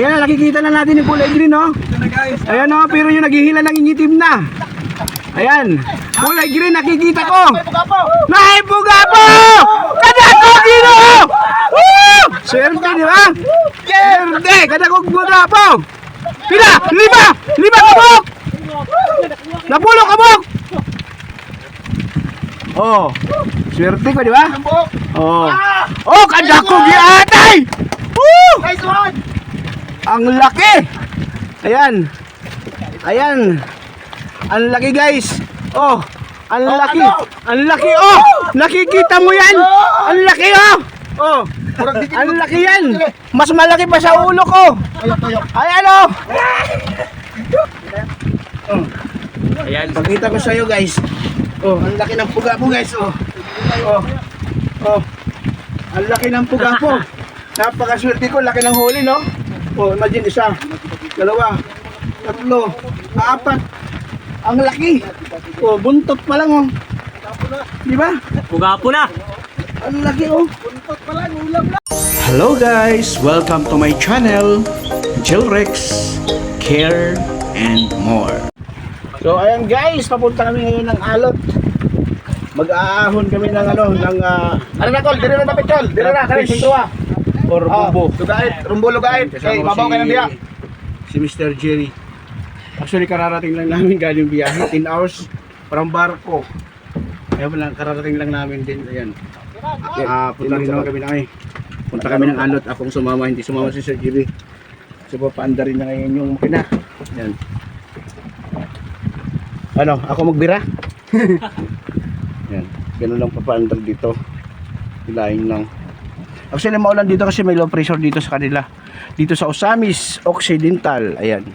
Ayan, nakikita na natin yung kulay green, no? Ayan, no? Pero yung naghihila ng inyitim na. Ayan, kulay green nakikita ko. Naipugapo! Kadakog gino! Woo! Swerte, di ba? Swerte! Kadakog bugapo! Pila! 5! 5 kabok! Napulo kabok! Oh, swerte ko, di ba? Oh, oh, kadakog yung atay! Woo! Nice one! Ang laki! Ayan. Ayan. Ang laki, guys. Oh, ang laki. Ang laki, oh! Nakikita mo yan? Ang laki, oh! Oh, ang laki yan. Mas malaki pa sa ulo ko. Ayan, oh! Ayan, pakita ko sa iyo, guys. Oh, ang laki ng puga po, guys. Oh. Oh. Oh. Ang laki ng puga po. Napakaswerte ko, laki ng huli, no? Oh, imagine, 1, 2, 3, 4. Ang laki. Oh, buntot pa lang, oh. Di ba? Puga po na. Ang laki, oh. Buntot pa lang, ulam lang. Hello guys, welcome to my channel, Jillrex Care and More. So ayan guys, papunta kami ngayon ng Alot. Mag-aahon kami ng ano, ng ano na tol, dire na dapat tol, dire na kami sintruwa. Or bumbo. Lugait, rumbo lugait. Kay mabaw kayo ng biya. Si Mr. Jerry. Actually kararating lang namin galing biyahe, 10 hours from barko. Kaya lang kararating lang namin din, ayan. Punta rin naman kami na ngayon. Punta kami ng Alot, akong sumama, hindi sumama si Sir Jerry. So papaanda rin na ngayon yung makina. Ayan. Ano, ako magbira? Yan, ganun lang papaandar dito. Hilahin lang. Actually maulan dito kasi may low pressure dito sa kanila. Dito sa Osamis Occidental. Ayan.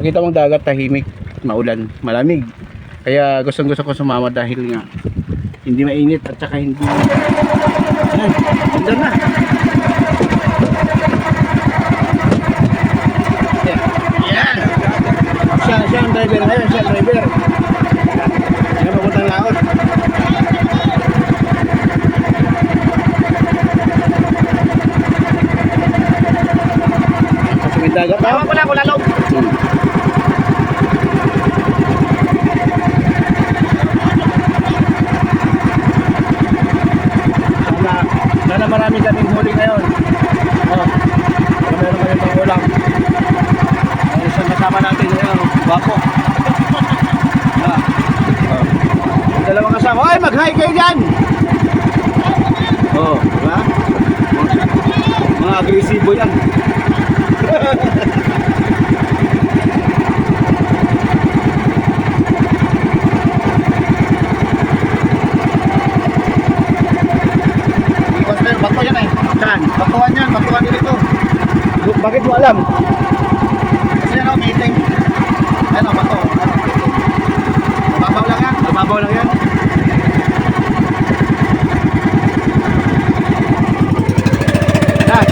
Nakita mong dagat, tahimik, maulan, malamig. Kaya gustong gusto ko sumama dahil nga hindi mainit at saka hindi. Ayan, andar na. Ayan. Siya ang driver ngayon, siya ang driver. Yan papuntang laot. Kasi may dagat. Tama ko na ako lalo. Sana marami kaming huli ngayon. Oh, meron kami pang ulam. Ang isang kasama natin ngayon, Bapo. Yung dalawang kasama, oy, mag-hi kayo dyan! Oh, diba? Mga agresibo yan. Bato yan eh. Saan? Batuan yan, batuan dito. Bakit mo alam? Kasi yan o, meeting. Ayan o, bato. Mababaw lang yan. Mababaw lang yan. Saan?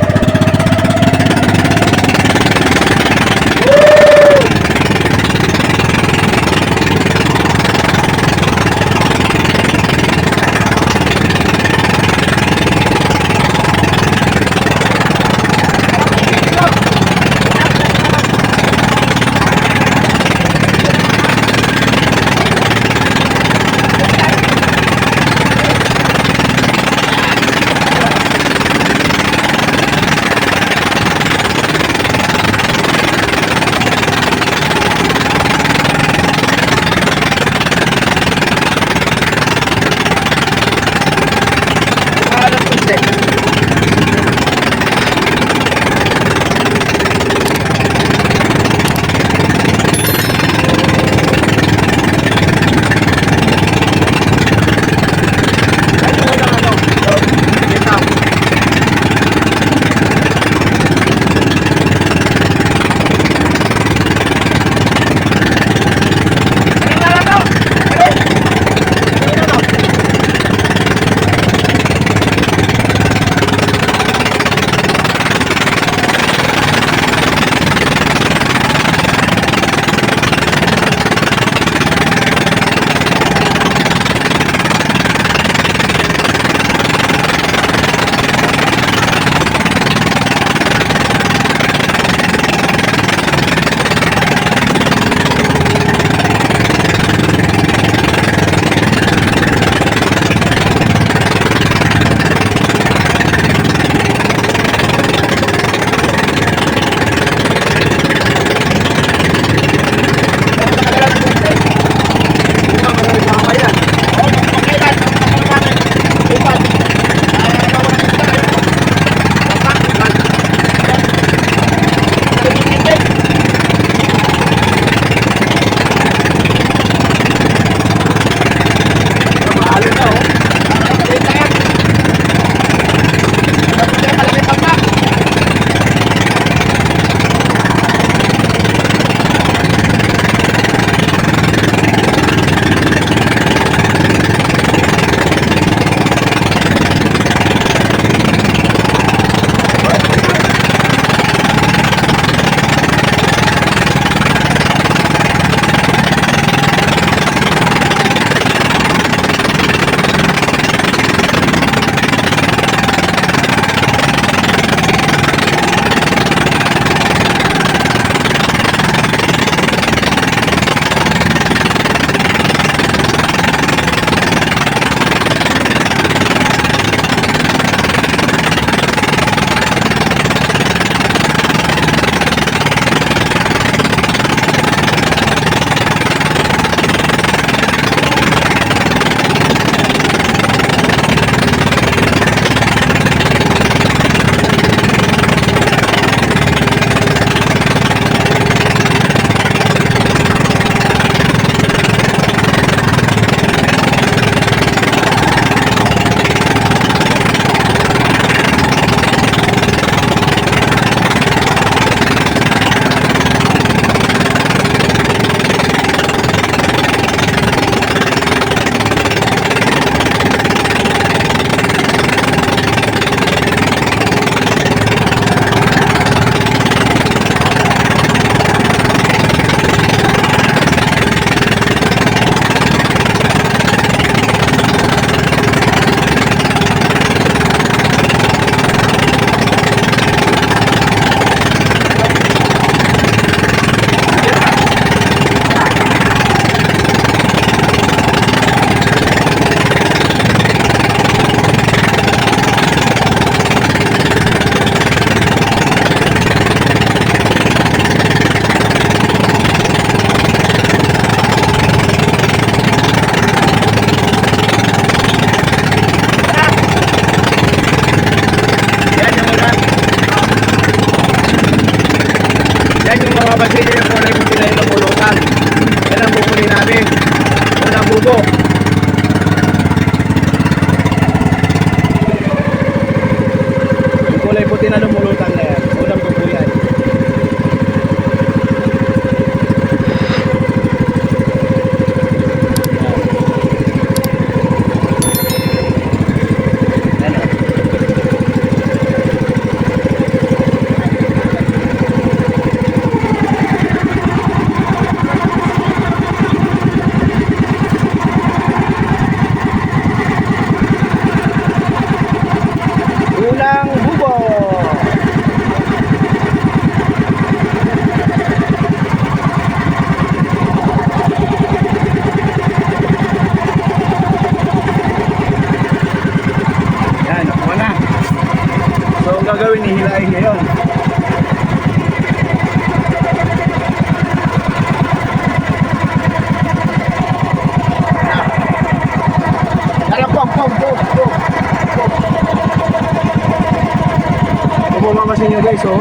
nyo guys, oh.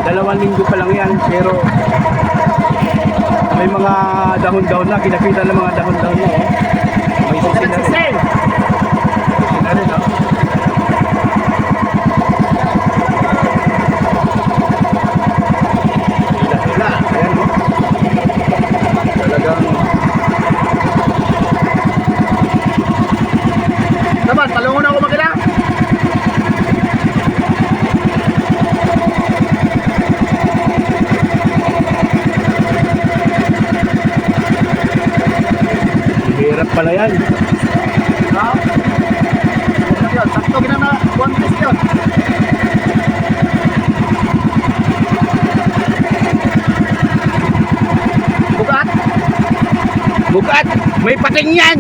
2 linggo pa lang yan, pero may mga dahon-dahon na, kinakita ng mga dahon-dahon na, oh. May susi na rin. Susi na rin, oh. Hila-hila, ayan, oh. Talagang Naman, talungon ako magila. hirap pala yan. Ha? Yun, sakto ginana, one piece yun. Bukat? Bukat! May pating yan!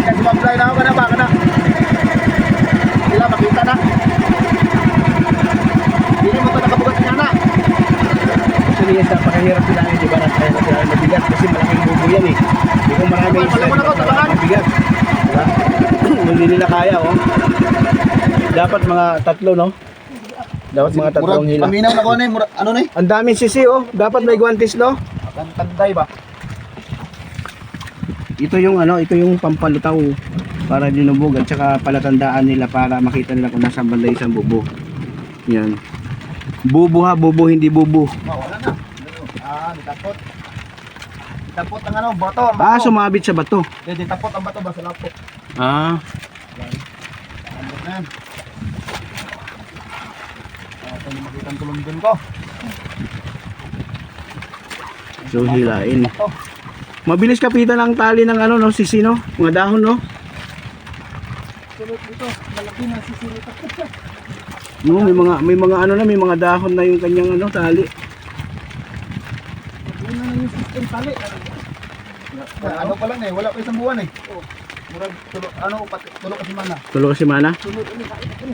Kasi mag-fly na ako ka na, baka na. Sila, makita na. Hindi mo ito nakabugat niya na. Actually, yes, napakahirap sila ngayon, di ba? Kaya na sila mabigat kasi malaking bubo yan eh. Hindi ko marami Ay, pala mo na ko, tabangan. mabigat. Diba? Hindi nila kaya, oh. Dapat mga 3, no? Dapat mga 3 hila. Paminaw na ko na eh, ano na eh? Ang daming sisi, oh. Dapat may guantes, no? Tanday ba? Ito yung ano, ito yung pampalutaw para dinubog at saka palatandaan nila para makita nila kung nasa banda isang bubo. Yan. Bubo ha, bubo, hindi bubo. Wala na. Ditapot. Ditapot ang ano, bato. Ang bato. Ah, sumabit sa bato. Ditapot ang bato ba sa lapot. Ah, Ano na yan? Ito yung makita ang tulong dun ko. so hilain. Ito. Mabilis kapitan ang tali ng ano, no, sisi, no? Mga dahon, no? Sulot dito, malaki na sisilit ako. No, may mga ano na, may mga dahon na yung kanyang ano, tali. Yun na yung system tali. Ano pa lang eh, wala pa isang buwan eh. Murag tulo, ano, tulo kasi mana. Tulo kasi mana. Sunod ulit, kain.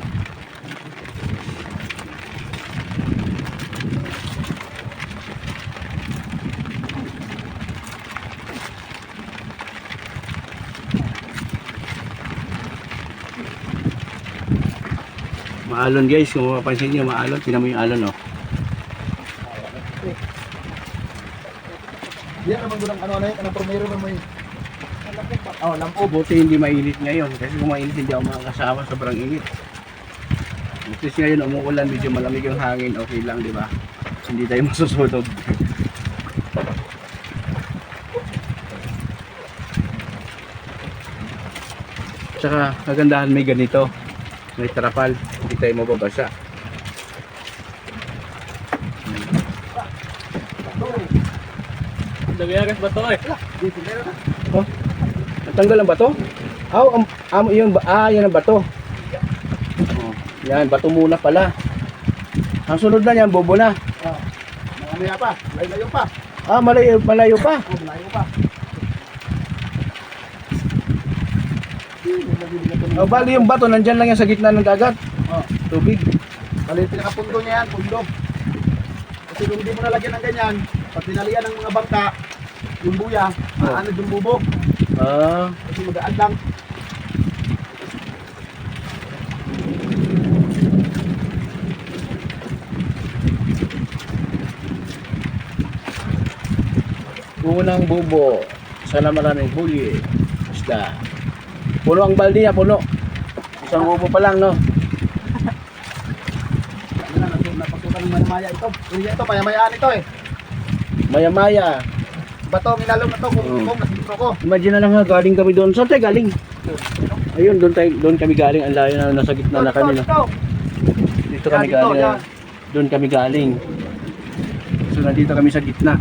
Maalon guys, kung mapapansin niyo, maalon. Tingnan mo yung alon, no? Yan naman doon ang ano na yun, anong primero na may oh, lampo. Buti hindi mainit ngayon. Kasi kung mainit, hindi ako makakasama. Sobrang init. Kasi ngayon, umuulan, medyo malamig yung hangin. Okay lang, di ba? Hindi tayo masusunog. Tsaka, kagandahan may ganito. May trapal. Hindi tayo mababasa. Nagayagas ba to eh? Oh, natanggal ang bato? Yung yan ang bato. Oh, yan, bato muna pala. Ang sunod na yan, bobo na. Mamaya pa, layo pa. Ah, malayo pa. Oh, layo pa. Oh, bali yung bato, nandyan lang yan sa gitna ng dagat. Oh, Tubig. bali yung pinakapundo niya yan, pundo. Kasi kung hindi mo nalagyan ng ganyan, pag tinalian ng mga bangka, yung buya, ano yung bubog. Ah, Kasi magaan lang. unang bubo. Sana maraming huli. Isda. Puno ang balde niya, puno. Isang bubo pa lang, no? Ano na, napasukan ng maya ito. Ito, maya-mayaan ito eh. Maya-maya. Bato, minalong na to, kung nasintro ko. Imagine na lang ha, galing kami doon. Saan tayo galing? Ayun, doon kami galing. Ang layo na nasa gitna na kami. No? Dito kami Yan, dito, galing. yan. Doon kami galing. So, nandito kami sa gitna.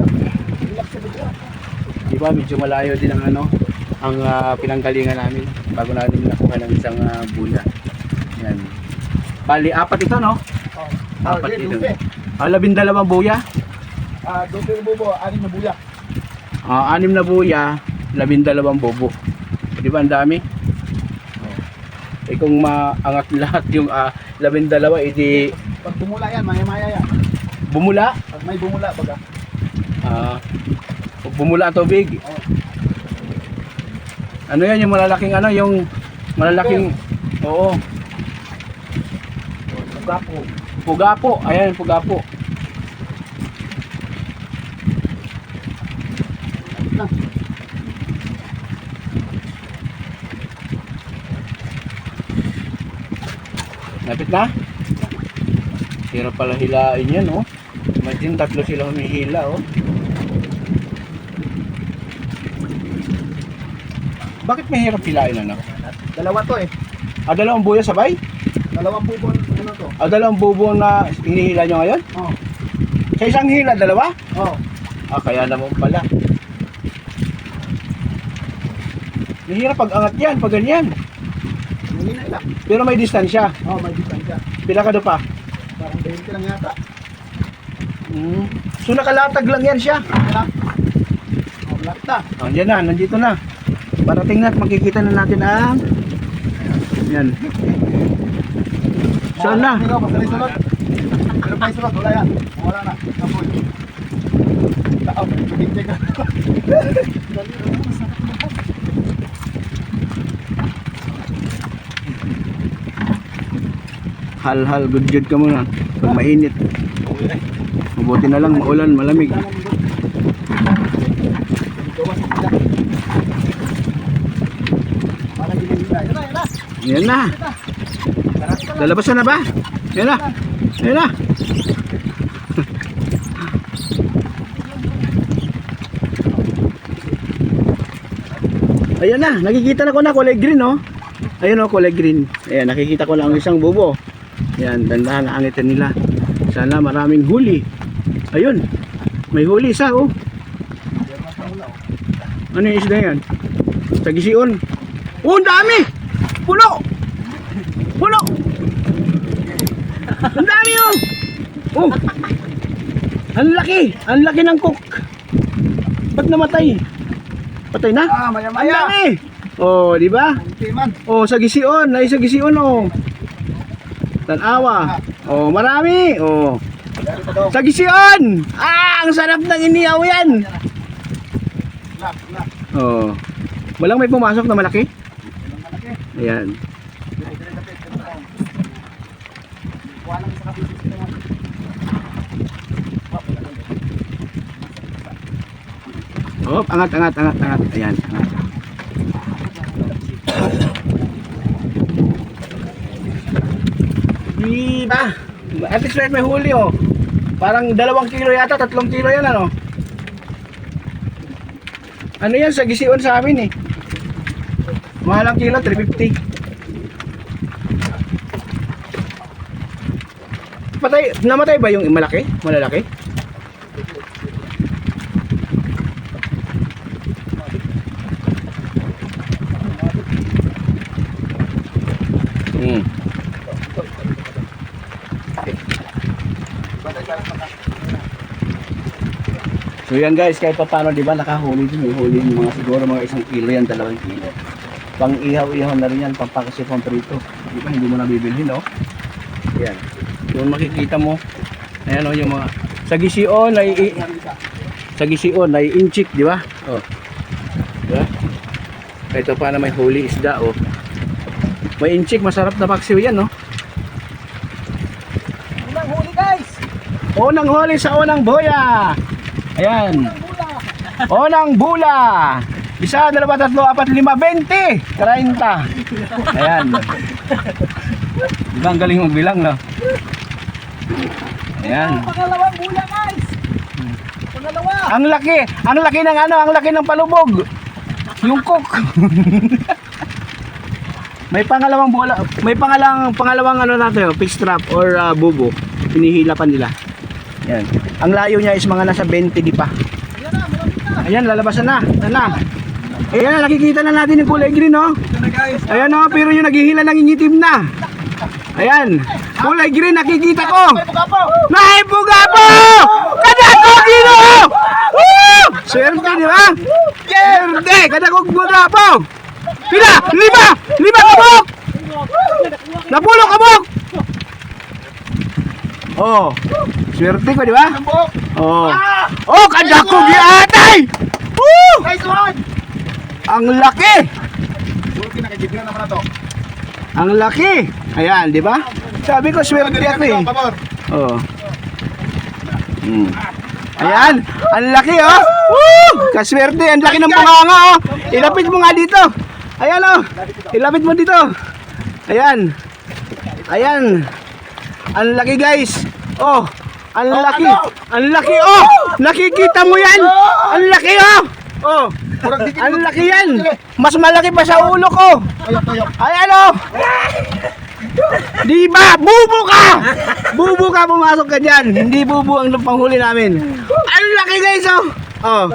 Diba, medyo malayo din ang ano, ang pinanggalingan namin bago natin nakuha ng isang buya. Yan. Bali, 4 ito, no? Apat dito. 12 buya. 12 bubo, 6 na buya. 6 na buya, 12 bobo. Di ba ang dami? Eh kung maangat lahat yung 12, edi Pag bumula yan, maya-maya yan. bumula. Pag may bumula, baga. Pag bumula ang tubig. Oh. Ano yan, yung malalaking ano, yung malalaking, oo. Gapo. Pugapo. Ayan, pugapo. Na. Lapit na. Hirap pala hilain yan, oh. Imagine, 3 sila humihila, oh. Bakit may hirap hilain, ano? Dalawa to eh. Dalawang buya sabay? Dalawang bubon, ano to? Dalawang bubo na hinihila nyo ngayon? Oh. Sa isang hila, dalawa? Oh. Kaya naman pala. Mahirap pag-angat yan, pag ganyan. Nanginay lang. Pero may distansya. Oh, may distansya. Pila ka doon pa? Parang 20 lang yata. So nakalatag lang yan siya. Ayan. Oh, lahat na. Yan na, nandito na. Parating na at makikita na natin ang yan. Saan na? Ikaw, basta rin sunod. Pero pa sunod, wala yan. Wala na. Kapoy. Tao, pagkikita ka. Hal-hal, good ka muna. Pag mainit. Mabuti na lang, maulan, malamig. Yan na. Lalabasan na ba? Yan na. Yan na. Ayan na, nakikita na ko na kulay green, oh. Ayun, oh, kulay green. Ayan, nakikita ko lang ang isang bubo. Ayan, dandahan ang angitin nila. Sana maraming huli. Ayun, may huli isa, oh. Ano yung isda yan? Tagisiun. Oh, ang dami! Puno! Puno! Ang dami, oh! Oh! Ang laki! Ang laki ng cook! Ba't namatay? Patay na? Ang Maya-maya. dami! Oh, di ba? Timan. Oh, sa gisiun, ay sa gisiun, oh. Tanawa. Oh, marami. Oh. Sa gisiun. Ang sarap ng inihaw yan. Oh. Walang may pumasok na malaki? Ayan. Oh, angat. Ayan, angat. Diba? At least may huli, oh. Parang 2 kilo yata, 3 kilo yan, ano? Ano yan, sa gisiun sa amin, eh. Mahalang kilo, 350. Namatay ba yung malaki? Malalaki? So yan guys, kahit pa paano, di ba, nakahuli din, may huli yung mga siguro mga 1 kilo yan, 2 kilo. Pang ihaw-ihaw na rin yan, pampakasi pamprito. Di ba, hindi mo na bibilhin, no? Yan. Yung makikita mo, ayan, oh, yung mga sa gisiun ay inchik, di ba? Oh. Di ba? Kahit pa paano may huli isda, oh. May inchik, masarap na paksiw yan, no? Unang huli, guys. Unang huli sa unang boya. Ayan. Unang bula. 1, 2, 3, 4, 5, 20, 30. Ayan. Diba ang galing magbilang, no? Ayan. Pangalawang bula, guys. Pangalawa. Ang laki ng ano, ang laki ng palubog. Yung cook. May pangalawang bula, may pangalawang ano natin, fish trap or bubo. Hinihila pa nila. Yan. Ang layo niya is mga nasa 20 di pa. Ayan na, malapit na. Ayan, lalabasan na. Ayan na. Ayan, nakikita na natin yung kulay green, no? Ayan, no? Pero yung naghihila nangingitim na. Ayan. Kulay green, nakikita ko. Naipugapo! Kadakog gino! Woo! Swerte, di ba? Swerte! Kadakog bugapo! Pila! 5! 5 kabok! Napulong kabok! Oh, swerte ko, di ba? Oh. Oh, kadakog yatay! Woo! Guys, one. Ang laki! Sulit na, kajibira naman na to. Ang laki. Ayan, di ba? Sabi ko, swerte ako eh. Oh. Ayan, ang laki oh. Woo! Kaswerte, ang laki ng bunganga oh. Ilapit mo nga dito. Ayan oh. Ilapit mo dito. Ayan. Ayan. Ang laki guys. Oh, ang laki. Ang laki oh. Nakikita mo yan? Ang laki oh. Oh. Ang laki yan. Mas malaki pa sa ulo ko. Ayan oh. Di ba? Bubo ka! Bubo ka, pumasok ka dyan. Hindi bubo ang panghuli namin. Ang laki guys oh. Oh.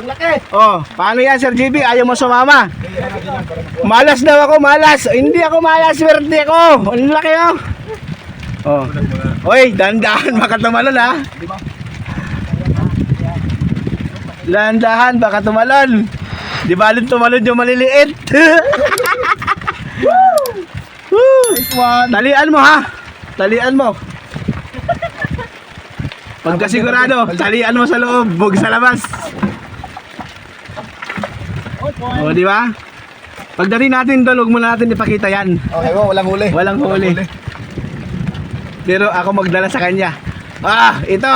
Oh, paano yan Sir JB? Ayaw mo sumama? Malas daw ako, malas. Hindi ako malas, swerte ako. Ang laki oh. Oh. Oy, dahan-dahan baka tumalon ha. Dahan-dahan baka tumalon. Di balon tumalon yung maliliit. Talian mo ha. Talian mo. Pagkasigurado, talian mo sa loob, bug sa labas. O, di ba? Pagdating natin doon, huwag muna natin ipakita yan. Okay, walang huli. Walang huli. Pero ako magdala sa kanya. Ah, ito.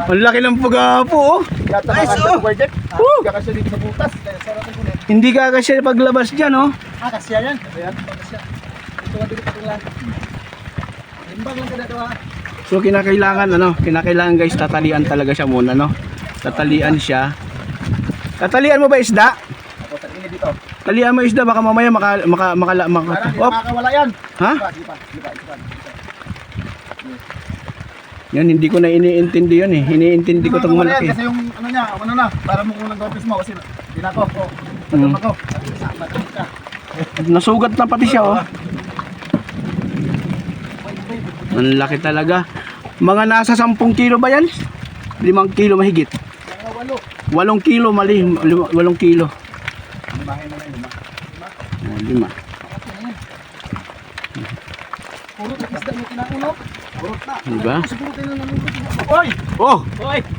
Ang laki ng pugapo. Nice oh. Kakasya dito sa butas. Hindi kakasya paglabas dyan oh. Kasya yan. Ayan, kasya. Ito ang dito patulan. Limbang lang kada daw. So kinakailangan ano, kinakailangan guys tatalian talaga siya muna no. Tatalian siya. Tatalian mo ba isda? Ako sa ini dito. Talian mo isda baka mamaya Parang hindi Op. makakawala yan. Ha? Sipa. Yan hindi ko na iniintindi yun eh. Iniintindi ko tong malaki. Kasi yung ano niya, ano na, para mo kung nag-office mo kasi hindi na ako. Tagal ako. Nasugat na pati siya oh. Ang laki talaga. Mga nasa 10 kilo ba yan? 5 kilo mahigit. 8 kilo mali. 8 kilo. Lima. Puro isda mo kinaulo. Purot na. Diba? Siguro kayo nanunod. Oy! Oh!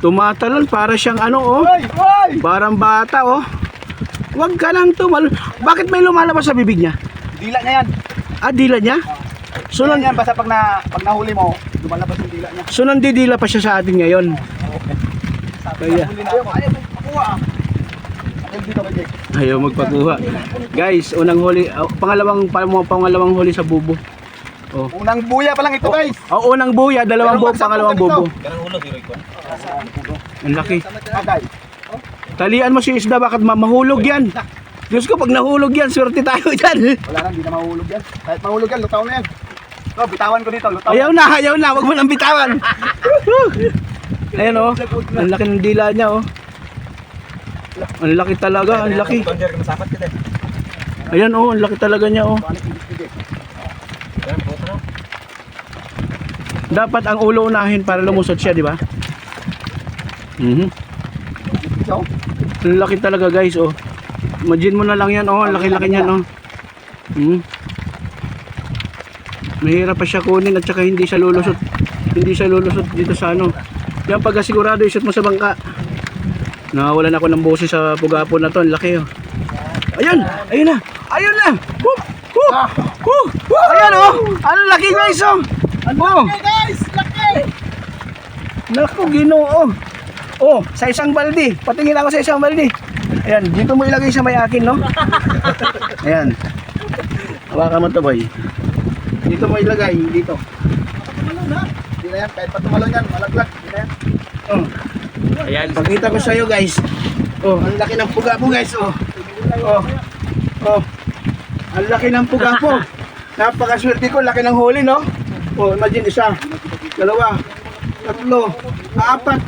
Tumatalon para siyang ano oh. Oy! Parang bata oh. Huwag ka lang tumalon. Bakit may lumalabas sa bibig niya? Dila niya yan. Ah, dila niya? So, Yan yan, basta pag nahuli mo, lumalabas yung dila niya. so nandidila pa siya sa atin ngayon. Kaya. Ayaw makuha ah. Ayaw dito kay Jake. Ayaw magpakuha. Guys, unang huli, pangalawang huli sa bubo. Oh. Unang buya pa lang ito guys. Oh, unang buya, dalawang bubo, pangalawang bubo. Ang laki. Agay. Talian mo si isda, bakit mahulog yan? Diyos ko, pag nahulog yan, swerte tayo dyan. Wala na, hindi na mahulog yan. Kahit mahulog yan, lutaw na yan. So, bitawan ko dito, lutaw. Ayaw na, wag mo nang bitawan. Ayan oh, ang laki ng dila niya oh. Ang laki talaga, ang laki. Ayan oh, ang laki talaga niya oh. Dapat ang ulo unahin para lumusot siya, di ba? So, Ang laki talaga guys oh. Imagine mo na lang yan oh, ang laki-laki niyan oh. Mahirap pa siya kunin at saka hindi siya lulusot. Hindi siya lulusot dito sa ano. Yan pagka sigurado isot mo sa bangka. Nawawalan ako ng boses sa pugapo na to, ang laki oh. Ayun, ayun na. Ayun na. Ayan oh. Ang laki guys oh. Oh. guys, laki! Naku, Ginoo. Oh, sa isang balde. Patingin ako sa isang balde. Ayan, dito mo ilagay sa may akin, no? Ayan. Hawakan mo to, boy. Dito mo ilagay, dito. Tumalon ha? Hindi na yan, kahit patumalon yan, malaglag. Hindi na yan. Oh. Ayan, pakita ko sa iyo, guys. Oh, ang laki ng puga po, guys. Oh. Oh. Oh. Ang laki ng puga po. Napakaswerte ko, laki ng huli, no? Oh, imagine isa, dalawa, tatlo, apat.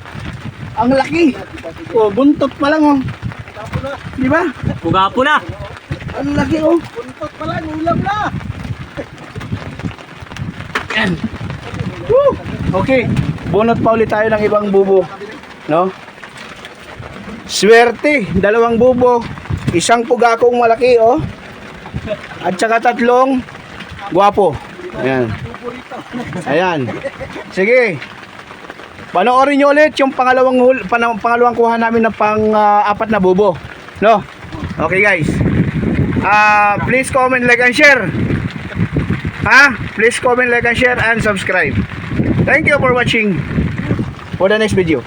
Ang laki. Oh, buntot pa lang oh. Di ba? Pugapo na. Ang laki oh. Buntot pa lang, ulam na! Yan. Woo! Okay, bunot pa ulit tayo ng ibang bubo. No? Swerte, 2 bubo, 1 pugakong malaki oh. At saka 3 gwapo. Ayan. Ayan. Sige. Panoorin nyo ulit yung pangalawang kuha namin ng pang-4 na bubo. No? Okay guys. Please comment, like, and share. Ha? Please comment, like, and share, and subscribe. Thank you for watching for the next video.